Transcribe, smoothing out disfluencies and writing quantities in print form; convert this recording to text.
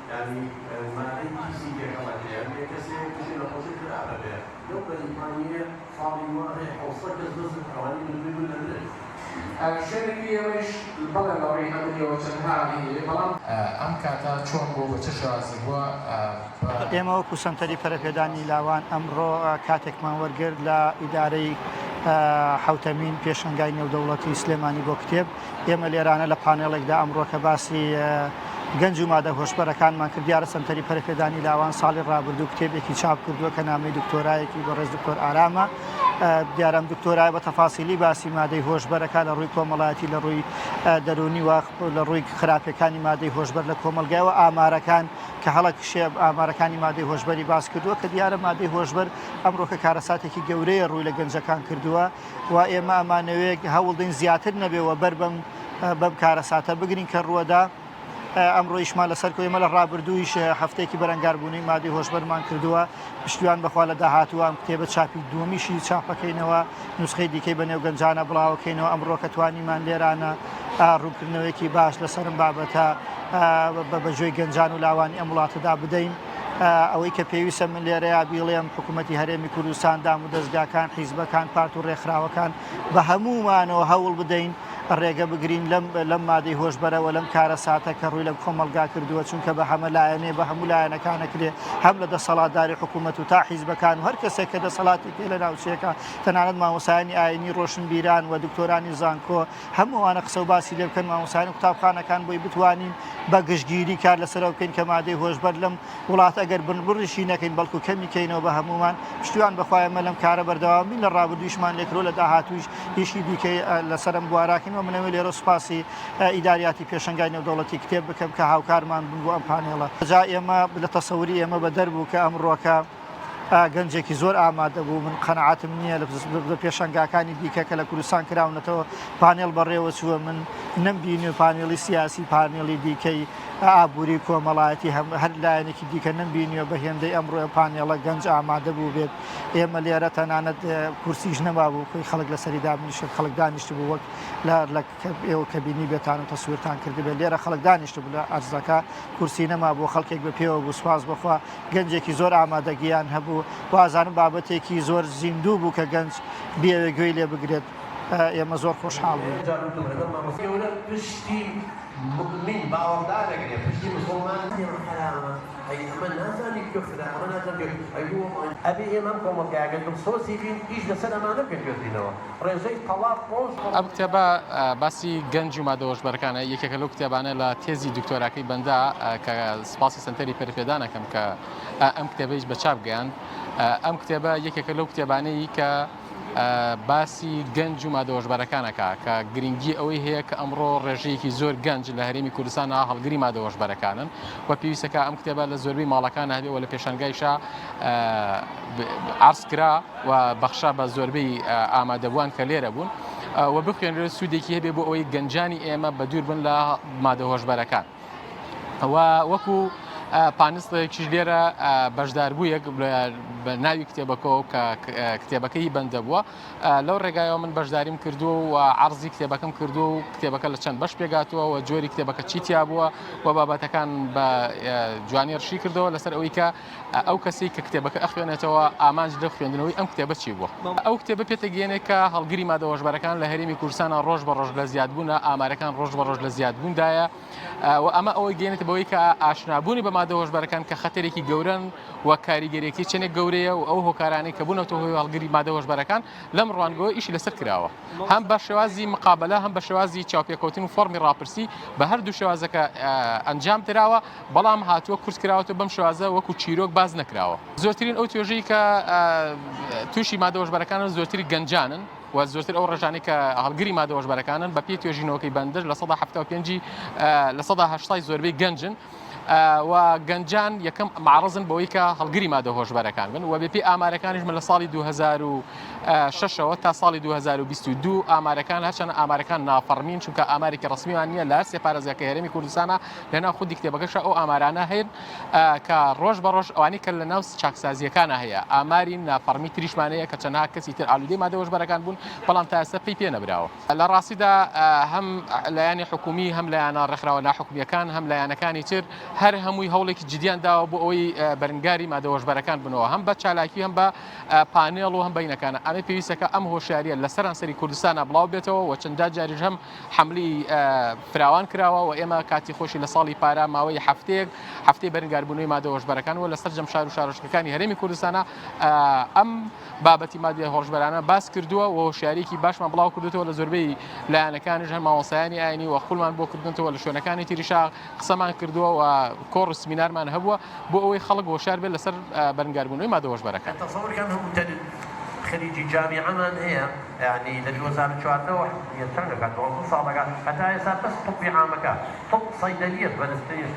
يعني ما أي شيء كمان يعني كسر لقصة العربية يوم الإيمانية صاروا حوصلة جزء حوالي من دول شەرێکی ئەوەش بەڵێ لەڕێی هەموویەوە چەندها هەیە بەڵام ئەم کاتە چۆن بۆ بە چه شێوازی بووە ئێمە وەکو سەنتەری پەرەپێدانی لاوان ئەمڕۆ کاتێکمان وەرگرت لە ئیدارەی حوتەمین پێشەنگای نێودەوڵەتی سلێمانی بۆ کتێب ئێمە لێرانە لە پانێڵێکدا ئەمڕۆ کە باسی گەنج و مادە هۆشبەرەکانمان کرد دیارە سەنتەری پەرەپێدانی لاوان ساڵی ڕابردوو کتێبێکی چاپ کردووە کە نامەی دکتۆرایەکی بۆ ڕێز دکتۆر ئارامە دیارم دکتۆرای بە تەفاسیلی باسی مادەی هۆشبەرەکە لە ڕووی کۆمەڵایەتی لە ڕووی دەرونی و لە ڕووی خراپەکانی مادەی هۆشبەر لە کۆمەلگایەوە ئامارەکان کە هەڵک شێب ئامارەکانی مادەی هۆشبەری باس کردووە کە دیارە مادەی هۆشبەر ئەمڕۆکە کارەساتێکی گەورەیە ڕووی لە گەنجەکان کردووە و ئێمە ئەمانەوەیەک هەوڵدەین زیاتر نەبێەوە بەر بەم کارەساتە بگرین کە ڕووەدا ئەمڕۆیشمان لەسەر کۆمە لە ڕابردوویش هەفتێکی بەرەنگاربوونی مادەی هۆشبەرمان کردووە پشتیوان بەخوا لە داهاتوە ئەم کتێبە چاپی دووەمیشی چاپەکەینەوە نوسخەی دیکەی بە نێو گەنجانە بڵاوەکەینەوە ئەمڕۆکە توانیمان لێرانە ڕوونکردنەوەیەکی باش لەسەرم بابەتە بەجێی گەنجان و لاوانی ئەم وڵاتەدا بدەین ئەوەی کە پێویستە من لێرەیە بیڵێم حکوومەتی هەرێمی کوردستان دام و دەستگاکان حیزبەکان پارت و ڕێکخراوەکان بە هەموومانەوە هەوڵ بدەین ڕێگە بگرین لەم مادەی هۆشبەرەوە لەم کارەساتە کە ڕووی لە کۆمەلگا کردووە چونکە بە هەمە لایەنێ بە هەموو لایەنەکانەکرێ هەم لە دەسەڵاتداری حکوومەت و تا حیزبەکان و هەر کەسێک کە دەسەڵاتی پێ لە ناوچەیەەکە تەنانەت مامۆسایانی ئاینی ڕۆشنبیران و دکتۆرانی زانکۆ هەمووانە قسە و باسی لێ بکەن مامۆسایان و قوتابخانەکان بۆی بتوانین بە گشتگیری کار لەسەرەوە بکەین کە مادەی هۆشبەر لەم وڵات ئەگەر بڕشی نەکەین بەڵکو کەمیکەینەوە بە هەمومان پشتیوان بەخوایەمە لەم کارە بەردەوامی لە ڕابردوویشمان لێکرۆ لە داهاتووش هیچی دیکەی لەسەرم بواراکەینەوە منەوە لێرە سوپاسی ئیداریاتی پێشەنگای نێودەوڵەتی کتێب بکەم کە هاوکارمان بن بۆ ئەم پانێڵە جا ئێمە لە تەسەوری ئێمە بە دەربوو کە ئەمڕۆکە گەنجێکی زۆر ئامادە بوو من قەنەعاتم نییە لە پێشەنگاکانی دیکە کە لە کوردستان کراونەتەوە پانێڵ بەڕێوە چووە من نەمبینی و پانێڵی سیاسی پانێڵی دیکەی ئابووری کۆمەڵایەتی هەر لایەنێکی دیکە نەمبینیوە بە هێندەی ئەمڕۆ پانێڵە گەنج ئامادە بوو بێت ئێمە لێرە تەنانەت کورسیش نەما بوو کوی خەڵک لەسەری دابنیشت خەڵک دانیشت بوو وەک لە ئێوە کە بینی بێتان و تەسوورتان کردبێت لێرە خەڵک دانیشت بوو لە ئەرزەکە کورسی نەما بوو خەڵکێک بە پێوە بوو سواز بخوا گەنجێکی زۆر ئامادەگییان هەبوو وازانم بابەتێکی زۆر زیندوو بوو کە گەنج بێوێ گوێی لێ بگرێت ئێمە زۆر خۆشحاڵ بوو مؤمن باوەڕدارەگرێ پشتی مسلمان حرامە ئەی ئەمە نازانی کوفرە ئەمە نازانی ئەبێ ئێمە کۆمەلگایەکە دڵسۆزی بین هیچ لەسەر ئەمانە پێگوێزینەوە ڕێژەی تەواف خۆش ئەم کتێبە باسی گەنج و مادە هۆشبەرەکانە یەکێکە لەو کتێبانە لە تێزی دکتۆراکەی بەندا کە سپاسی سەنتەری پەرەپێدانەکەم کە ئەم کتێبەیش بە چاپ گەیاند ئەم کتێبە یەکێکە لەو کتێبانەی کە باسی گەنج و مادە هۆشبەرەکانەکە کە گرنگی ئەوەی هەیە کە ئەمڕۆ ڕێژەیەکی زۆر گەنج لە هەرێمی کوردستان هەڵگری مادە هۆشبەرەکانن و پێویستەکە ئەم کتێبە لە زۆربەی ماڵەکان هەبێ و لە پێشەنگایشا عرضکرا و بەخشا بە زۆربەی ئامادەبووان کە لێرە بوون و بخوێنرێت سوودێکی هەبێ بۆ ئەوەی گەنجانی ئێمە بە دوور بن لە مادە هۆشبەرەکان وەکو پانستێکیش لێرە بەشدار بوو یەک بە ناوی کتێبەکەەوە کە کتێبەکەی بەندە بووە لەو ڕێگایەوە من بەشداریم کردو و عرضی کتێبەکەم کردو و کتێبەکە لە چەند بەش پێگاتووە و جۆری کتێبەکە چیتیا بووە و بابەتەکان بە جوانی ڕشی کردەوە لەسەر ئەوەی کە ئەو کەسی کە کتێبەکە ئەخوێنێتەوە ئامانج لە خوێندنەوەی ئەم کتێبە چی بووە ئەو کتێبە پێتەگەێنێت کە هەڵگری مادە هۆشبەرەکان لە هەرێمی کوردستانە ڕۆژ بە ڕۆژ لە زیادبوونە ئامارەکان ڕۆژ بە ڕۆژ لە زیادبووندایە و ئەمە ئەوەی گەێنێت بەوەی کە ئاشنابوونی بە مادە هۆشبەرەکان کە خەتەرێکی گەورن و کاریگەریەکی چنێک گەورەیە و ئەو هۆکارانەی کە بوونەوە هۆی هەڵگری مادە هۆشبەرەکان لەم ڕوانگەوە ئیشی لەسەر کراوە هەم بە شێوازی مقابلە هەم بە شێوازی چاوپێکەوتن و فۆرمی ڕاپرسی بە هەردوو شێوازەکە ئەنجام درراوە بەڵام هاتووە کورس کراوەتە بەم شێوازە وەکو چیرۆک باز نەکراوە زۆرترین ئەو توێژەی کە تووشی مادە هۆشبەرەکانن زۆرتری گەنجانن و زۆرتر ئەو ڕێژانەی کە هەڵگری مادە هۆشبەرەکانن بە پێی توێژینەوەکەی بەندر لە 1970 لە 1970 زۆربەی گەنجن و گەنجان یەکەم معرضن بەوەی کە هەڵگری مادە هۆشبەرەکان بن و بێپی ئامارەکانیش من لە ساڵی 2006ەوە تا ساڵی 2022 ئامارەکان هەرچەند ئامارەکان نافەرمین چونکە ئامارێکی ڕسمیوان نییە لە سێپارێزگاکە هەرێمی کوردستانە لەناو خودی کتێبەکەشە ئەو ئامارانە هەیە کە ڕۆژ بە ڕۆژ ئەوانەی کە لە ناو چاکسازیەکانە هەیە ئاماری نافەرمی تریشمانەیە کە چەندها کەسی تر ئالودەی مادە هۆشبەرەکان بوون بەڵام تا ئێستا پێی پێ نەبراوە لە ڕاستیدا هەم لایەنی حکومی هەم لایەنە ڕێکخراوە ناحکومیەکان هەم لایەنەکانی تر هەر هەمووی هەوڵێکی جدیان داوە بۆ ئەوەی بەرگاری مادە هۆشبەرەکان بنەوە هەم بە چالاکی هەم بە پانێڵ و هەم بەینەکانە ئەمە پێویستەکە ئەم هۆشیاریە لە سەرانسەری کوردستانە بڵاو بێتەوە و چەندە جاریش هەم حملی فراوان کراوە و ئێمە کاتی خۆشی لە ساڵی پارە ماوەی هەفتەی بەرگاربوونەوەی مادە هۆشبەرەکان و لەسەر جەم شار و شارۆچکەکانی هەرێمی کوردستانە ئەم بابەتی مادە هۆشبەرانە باس کردووە و هۆشیارێکی باشمان بڵاو کردوەوە لە زۆربەی لایەنەکانیش هەر مامۆسایانی ئاینی و خولمان بۆ کردنەوە لە شوێنەکانی تریشا قسەمان کردووە و کۆڕ سمینارمان هەبووە بۆ ئەوەی خەڵک هۆشیار بێت لەسەر بەرگاربوونەوەی مادە هۆشبەرەکان. تصور كان هم خريجي جامعة من هي يعني للوزارة الشوارع يترنك على صابقات حتى يصير بس طب عامك طب صيدلية فلسطين